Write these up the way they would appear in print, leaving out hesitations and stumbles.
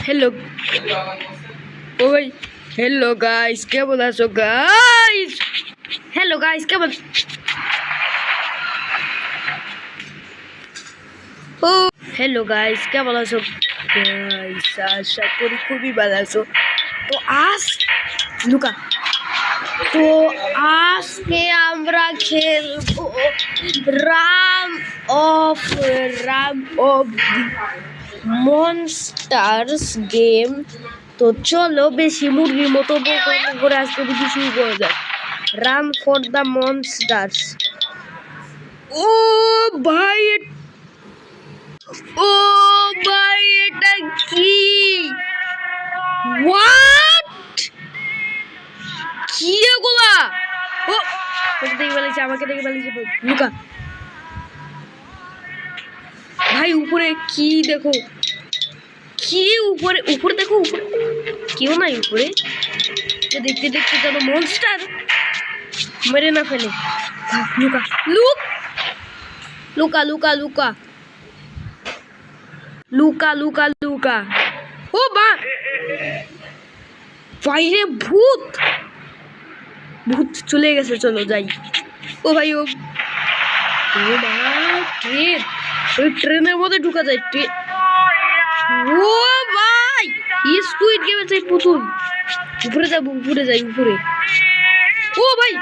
Hello ओ भाई hello guys क्या बोला सो गाइस हेलो गाइस क्या बोल ओ हेलो गाइस क्या बोला सो गाइस आशा करी খুবই ভালো আছো তো লুকা তো আজকে আমরা খেলবো রাম অফ মনস্টার্স গেম। তো চলো বেশি মুরগির মতো করে আজকে বেশি শুরু করা যাক। Run for the monsters. ও ভাই ও ভাই এটা কি হোয়াট কি এগুলা? ও দেখে বলেছে আমাকে দেখে বলেছে লুকা ভাই উপরে কি দেখো কি উপরে উপরে দেখো উপরে কেউ নাই উপরে দেখতে দেখতে যেন মনস্টার মেরে না ফেলে। লুকা লুকা লুকা লুকা লুকা লুকা লুকা ও বা বাইরে ভূত ভূত চলে গেছে চলো যাই। ও ভাই ও ট্রেন ওই ট্রেনের মধ্যে ঢুকা যায় ট্রেন। ও ভাই স্কুইড গেমের চাই প্রথম উপরে যাবো উপরে যাই উপরে। ও ভাই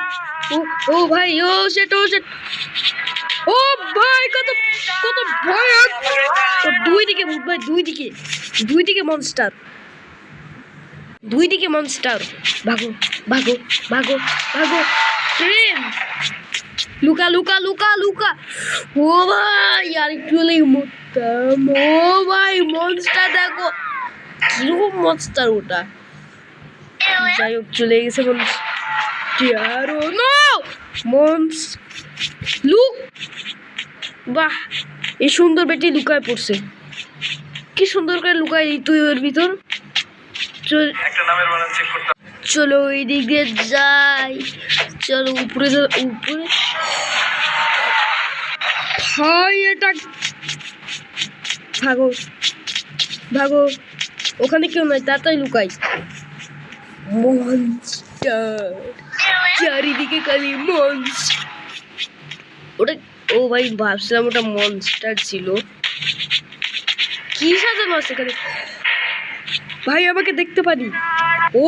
ও ভাই ও সেট ও ভাই কত কত ভয়ানক দুই দিকে ভূত ভাই দুই দিকে মনস্টার ভাগো ভাগো ভাগো ভাগো ট্রেন লুকা লুকা লুকা লুকা। ও ভাই আর একটু হলেই মরতাম। ও ভাই মনস্টার দেখো কিরকম মনস্টার ওটা। যাই হোক চলে গেছে মনস্টার ও নো মনস লুক বাহ এই সুন্দর বেটি লুকায় পড়ছে কি সুন্দর করে লুকায় তুই ওর ভিতর। চলো ওই দিকে যাই চলো উপরে উপরে ভাই এটা ভাগো ভাগো ওখানে কেউ নাই তাড়াতাড়ি লুকাই। মনস্টার চারিদিকে খালি মনস্টার ওটা ও ভাই ভাবছিলাম ওটা মনস্টার ছিল কি সাজানো আছে এখানে ভাই আমাকে দেখতে পারি। ও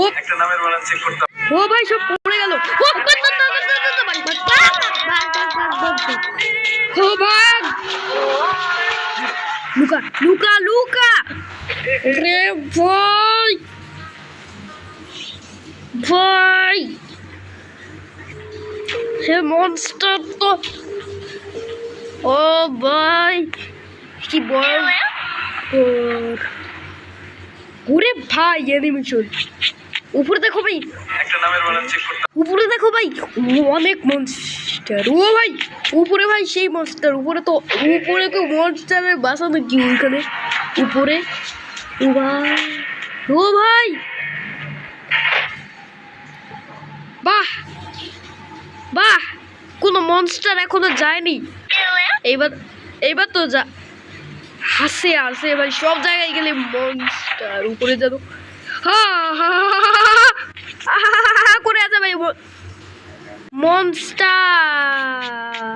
ও ভাই সব পড়ে গেল। ও ভাগ লুকা লুকা লুকা রে ভাই ভাই সে মনস্টার তো ও ভাই কি বল ওরে ভাই অ্যানিমেশন উপরে দেখো ভাই উপরে দেখো ভাই অনেক মনস্টার। ও ভাই উপরে ভাই সেই মনস্টার উপরে তো উপরে তো মনস্টারের বাসা নাকি ওইখানে উপরে। ও ভাই ও ভাই বাহ বাহ কোনো মনস্টার এখনো যায়নি। এইবার তো যা হাসে হাসে ভাই সব জায়গায় গেলে মনস্টার উপরে যাবো করে আছে ভাই মনস্টার।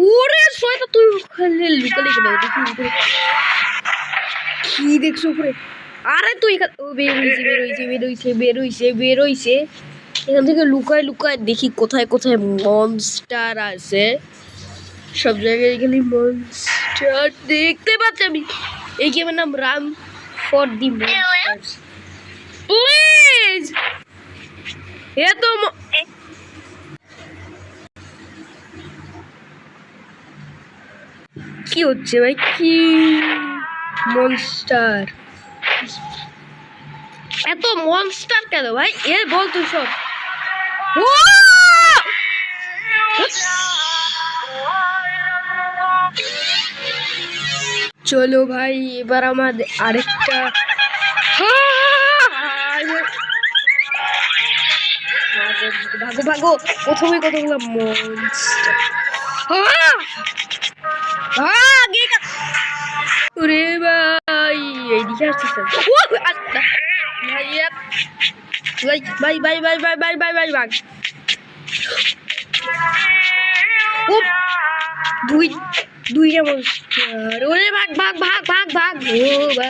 ওরে শয়তান তুই ওখানে লুকালে কেন দেখি উপরে কি দেখছো উপরে। আরে তুই বেরোইছে এখান থেকে লুকায় লুকায় দেখি কোথায় কোথায় মনস্টার আছে সব জায়গায় এখানে মনস্টার দেখতে পাচ্ছি আমি। এই গেমের নাম run for the monsters please এত কি হচ্ছে ভাই কি মনস্টার এত মনস্টার কেন ভাই এ বল তুই সব। চলো ভাই এবার আমাদের আরেকটা ভাগো ভাগো প্রথমে কতগুলো মনস্টার ওরে ভাই এইদিকে আসতেছে ভাই ভাই ভাই ভাই ভাই ভাই ভাই ভাই ও দুইটা মনস্টার ওরে ভাগ ভাগ ভাগ ভাগ ভাগ ও বাবা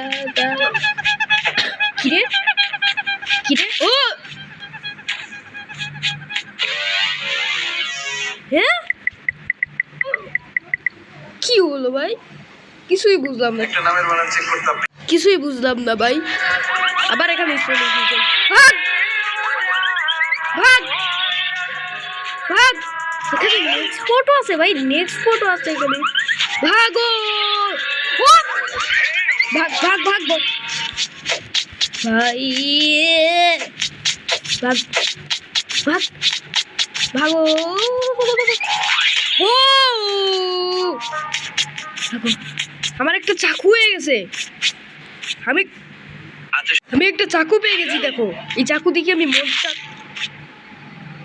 কিরে ও হ্যাঁ কি হলো ভাই কিছুই বুঝলাম না কিছুই বুঝলাম না ভাই আবার এখানে ভাগ ভাগ ভাগ এখানে নেক্সট ফটো আছে ভাই নেক্সট ফটো আছে এখানে ভাগো ও ভাগ ভাগ ভাগ ভাগ ভাই ভাগ ভাগ ভাগো ও আমার একটা চাকু হয়ে গেছে আমি একটা চাকু পেয়ে গেছি দেখো এই চাকু দিয়ে আমি মনস্টার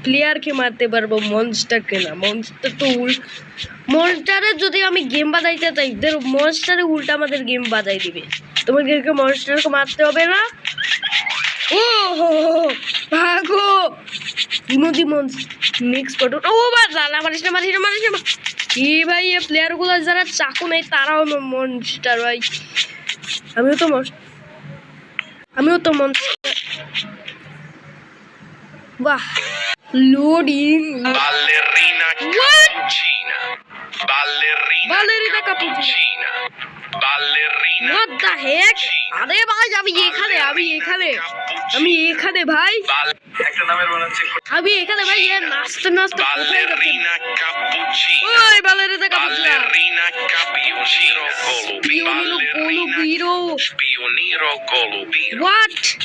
প্লেয়ারকে মারতে পারবো মনস্টারকে না মনস্টার তো মনস্টারের যদি আমি গেম বাজাইতে চাই মনস্টারে উল্টা আমাদের গেম বাজাই দিবে তোমাদেরকে মনস্টারকে মারতে হবে না ও ভাগো ইমোজি নেক্সট ফটো ও বাবা না মারিস না মারিস না মারিস না এই ভাই এই প্লেয়ারগুলো যারা চাকু নেই তারাও মনস্টার ভাই আমিও তো মনস্টার বাহ loading ballerina cappuccina what the heck আরে ভাই আমি এখানে ভাই আমি এখানে ভাই এ নাচতে নাচতে কোথায় যাচ্ছি ওই ballerina cappuccino spioniro golubiro what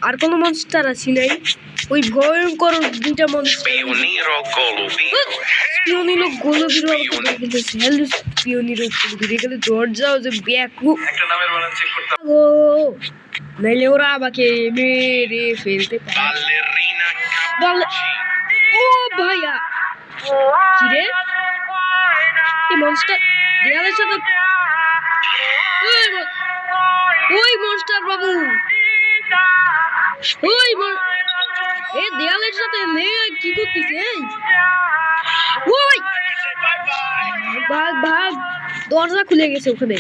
আর কোন মনস্টার আছে নাই ওই ভয়ঙ্কর দুইটা মনস্টার স্পিওনিরো গোলবিরো স্পিওনিরো গোলবিরো এখানে দরজাও যে ব্যাকু ও নাইলে ওরা আমাকে মেরে ফেলতে পারে ও ভাইয়া কি রে এই মনস্টার দেয়ালের সাথে ওই মনস্টার বাবু ওই এ দেয়ালের সাথে কি করতেছে ওই ভাগ ভাগ দরজা খুলে গেছে ওখানে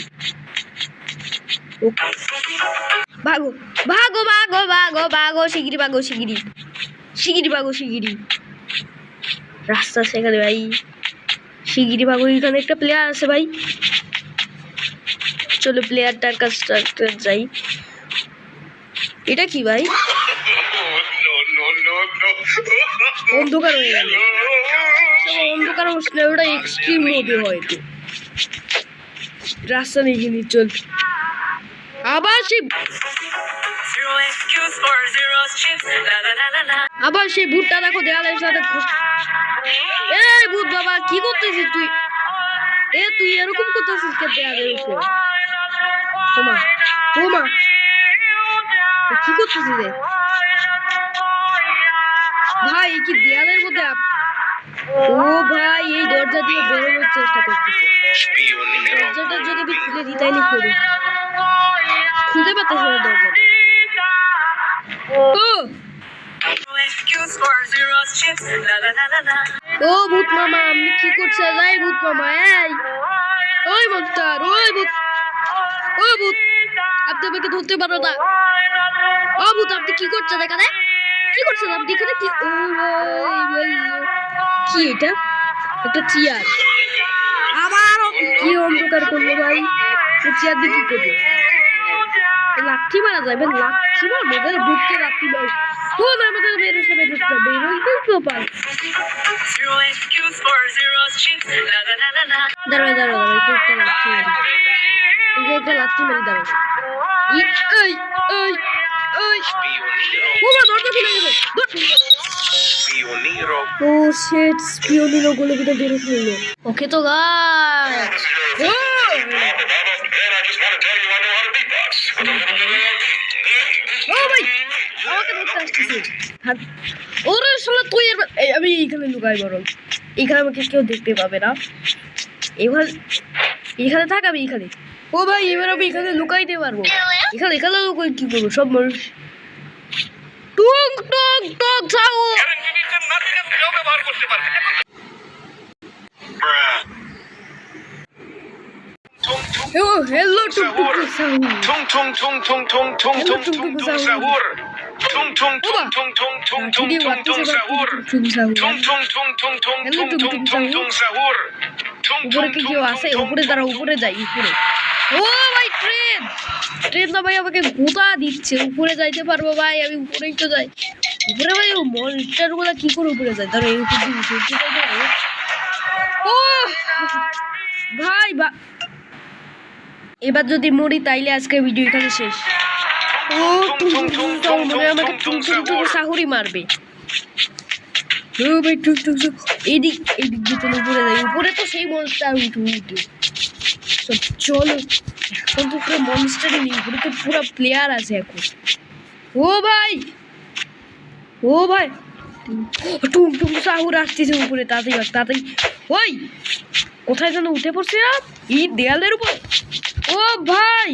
ভাগো ভাগো ভাগো ভাগো ভাগো শিগগিরি ভাগো শিগগিরি রাস্তা সেখানে ভাই শিগগিরি ভাগো এখানে একটা প্লেয়ার আছে ভাই চলো প্লেয়ারটার কাছটা যাই এটা কি ভাই অন্ধকার হয়ে গেল অন্ধকার হচ্ছে ওটা এক্সট্রিম মোডে হয়তো রাস্তা নেই কিনি চল আবার সেই ভূতটা দেখো দেয়ালের সাথে এই ভূত বাবা কি করতেছিস তুই তুই এরকম করতেছিস কে দেয়ালের উপর তোমা কি করতেছিস রে ভাই কি দেয়ালের মধ্যে ও ভাই এই দরজা দিয়ে বেরোনোর চেষ্টা করতেছে দরজাটা যদি আমি খুলে দিই তাইলে খুলতে পারতেছে না দরজাটা ও ভূত মামা আপনি কি করছে যাই ভূত মামা ওই মনস্টার ও ভূত আপনি আমাকে ধরতে পারো না ও ভূত আপনি কি করছেন এখানে কি করছেন আপনি এখানে কি কি এটা একটা চেয়ার আবার কি অন্ধকার করলো ভাই চেয়ার দিয়ে কি করবে লাঠি মারা যাবে লাঠি মারবে ভূতকে লাঠি মার ও না আমাদের বেরোতে তো পাই দাঁড়াও একটা লাঠি মারি দাঁড়াও ও শিট স্পিওনিরো গোলবিরো বের হলো ওকে তো গাইস ও ভাই আমাকে ধরতে আসতেছে ওরে শালা তুই আমি এখানে লুকাই বরং এখানে আমাকে কেউ দেখতে পাবে না। এবার এখানে থাক, আমি এখানে। ও ভাই এবার আমি এখানে লুকাইতে পারবো। এখানে এখানে লুকাই কি করবো, সব মানুষ টুং টুং টুং সাউন্ড। Hello টুকটুক sound. Tung tung tung tung tung tung tung tung tung sahur. Tung tung tung tung tung tung tung tung tung sahur. Tung tung tung tung tung tung tung tung tung sahur. Tung উপরে tung কি tung কেউ tung আছে? tung উপরে দাঁড়া, উপরে যাই উপরে। ও ভাই ট্রেন, ট্রেন না ভাই আমাকে গোতা দিচ্ছে। উপরে যাইতে পারবো ভাই, আমি উপরেই তো যাই। উপরে ভাই ও মনস্টার গুলা কি করে উপরে যায়? তাহলে এই উপর দিয়ে উঠে যাইতে হবে। ও ভাই এবার যদি মরি তাইলে আজকে ভিডিও এখানে শেষ। ও মনে আমাকে সাহুরি মারবে। ও ভাই এদিক এদিক দিয়ে চলে উপরে যাই। উপরে তো সেই মনস্টার উঠে চলো। এখন তো পুরো মনস্টারই নেই, উপরে তো পুরো প্লেয়ার আছে এখন। ও ভাই টুং টুং সাহুর আসতেছে উপরে, তাড়াতাড়ি তাড়াতাড়ি। ওই কোথায় যেন উঠে পড়ছে না এই দেয়ালের উপর। ও ভাই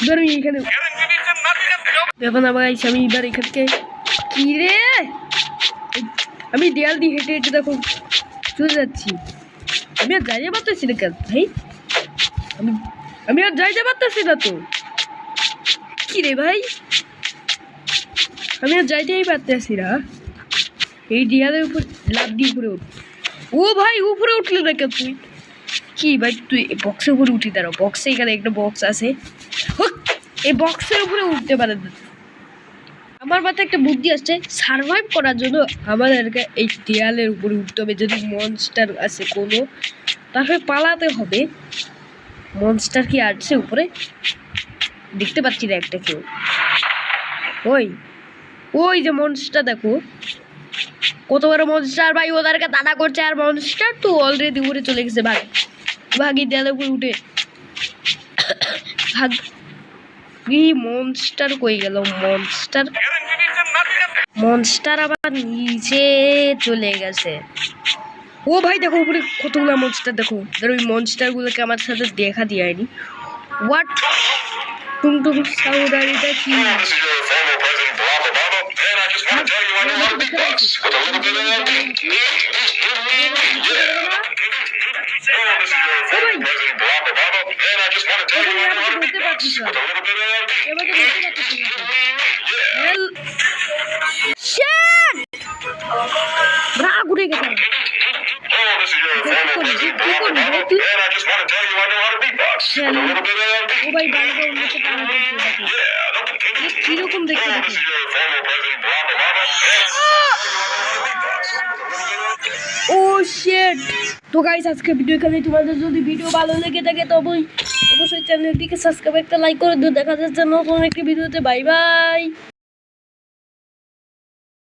এবার আমি এখানে এখন আবার আমি এবার এখান থেকে কি রে, আমি দেয়াল দিয়ে হেঁটে হেঁটে দেখো চলে যাচ্ছি। আমি আর যাইতে পারতেছি না কেন ভাই, আমি আর যাইতে পারতেছি না তো। কি রে ভাই, আমি আর যাইতেই পারতেছি না। এই দেয়ালের উপর লাফ দিয়ে উপরে উঠ। ও ভাই উপরে উঠলে না কেন তুই? কি ভাই তুই বক্সের উপরে উঠি দাঁড়াও। বক্সে এখানে একটা বক্স আছে, এই বক্সের উপরে উঠতে পারে না। আমার মাথায় একটা বুদ্ধি আসছে, সার্ভাইভ করার জন্য আমাদেরকে এই দেয়ালের উপরে উঠতে হবে। যদি মনস্টার আছে কোনো, তাহলে পালাতে হবে। মনস্টার কি আসছে উপরে? দেখতে পাচ্ছি না একটা কেউ। ওই যে মনস্টার দেখো, কত বড় মনস্টার ভাই, ওদেরকে দানা করছে। আর মনস্টার তো অলরেডি উড়ে চলে গেছে। ভাগি দেয়ালের উপরে উঠে ভাগ। মনস্টার কই গেল? মনস্টার আবার নিচে চলে গেছে। ও ভাই দেখো উপরে কতগুলো মনস্টার দেখো। ওই মনস্টার গুলোকে আমার সাথে দেখা দিয়নি। হোয়াট টুংটুং সাউদারিটা কি? ঘুরে গেছে। কিরকম দেখতে ও শিট। তো গাইস আজকে ভিডিও এখানে। তোমাদের যদি ভিডিও ভালো লেগে থাকে তবে অবশ্যই চ্যানেলটিকে সাবস্ক্রাইব, একটা লাইক করে দিও। দেখা যাচ্ছে নতুন একটি ভিডিওতে। Bye bye.